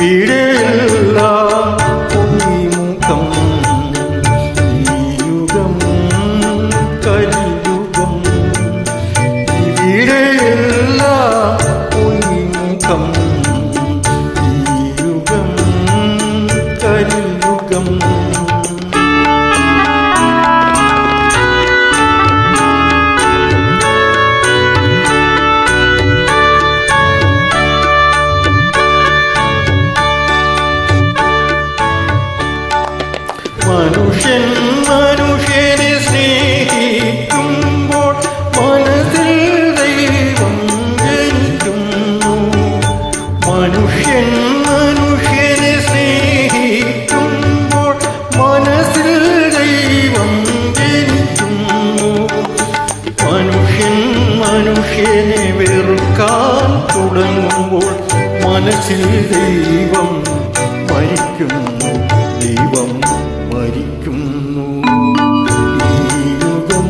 ഇവിടെയെല്ലാം പൊയ്മുഖം, ഈ യുഗം കലിയുഗം. ഇവിടെയെല്ലാം പൊയ്മുഖം, ഈ യുഗം കലിയുഗം. മനുഷ്യൻ മനുഷ്യനെ സ്നേഹിക്കുമ്പോൾ മനസ്സിൽ ദൈവം ജനിക്കുന്നു. മനുഷ്യൻ മനുഷ്യനെ സ്നേഹിക്കുമ്പോൾ മനസ്സിൽ ദൈവം ജനിക്കുന്നു. മനുഷ്യൻ മനുഷ്യനെ വെറുക്കാൻ തുടങ്ങുമ്പോൾ മനസ്സിൽ ദൈവം മരിക്കുന്നു, ദൈവം മരിക്കുന്നു. ഈ യുഗം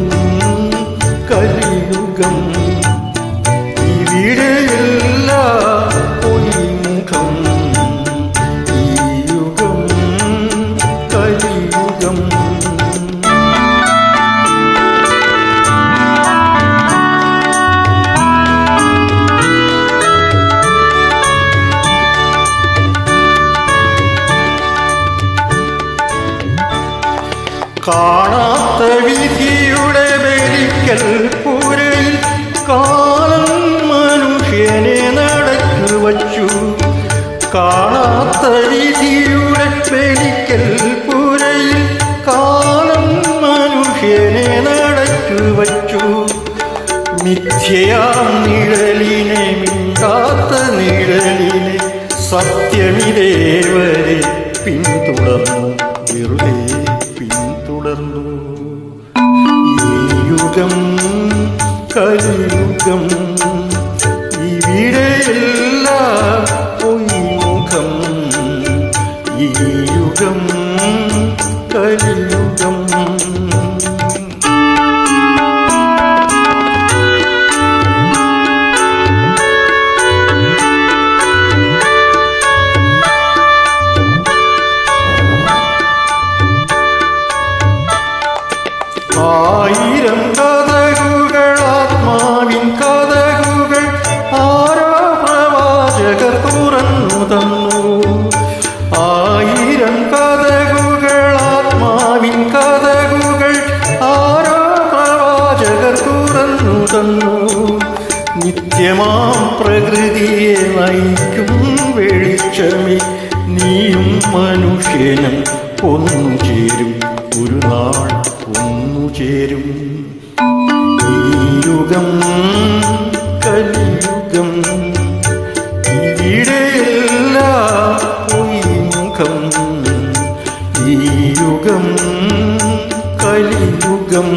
കലിയുഗം, ഇവിടെയെല്ലാം പൊയ്മുഖം, ഈ യുഗം കലിയുഗം. കാണാത്ത വിധിയുടെ ബലിക്കൽ പുരയിൽ കാലം മനുഷ്യനെ നടച്ചു വച്ചു. കാണാത്ത വിധിയുടെ ബലിക്കൽ പുരയിൽ കാലം മനുഷ്യനെ നടച്ചു വച്ചു. മിഥ്യയാം നിഴലിനെ, മിണ്ടാത്ത നിഴലിനെ സത്യമിതേവരെ പിന്തുടർന്നു, വെറുതെ പിന്തുടർന്നു. ഈ യുഗം കലിയുഗം, ഇവിടെയെല്ലാം പൊയ്മുഖം, ഈ യുഗം കലിയുഗം. ആയിരം കഥകുകൾ, ആത്മാവിൻ കഥകുകൾ ആരോ പ്രവാചകർ തുറന്നു തന്നു. ആയിരം കഥകുകൾ, ആത്മാവിൻ കഥകുകൾ ആരോ പ്രവാചകർ തുറന്നു തന്നു. നിത്യമാം പ്രകൃതിയെ നയിക്കും വെളിച്ചമേ, നീയും മനുഷ്യനും ഒന്നുചേരും, ഒരു നാൾ ഒന്നുചേരും. ഈ യുഗം കലിയുഗം, ഇവിടെയെല്ലാം പൊയ്മുഖം, ഈ യുഗം കലിയുഗം.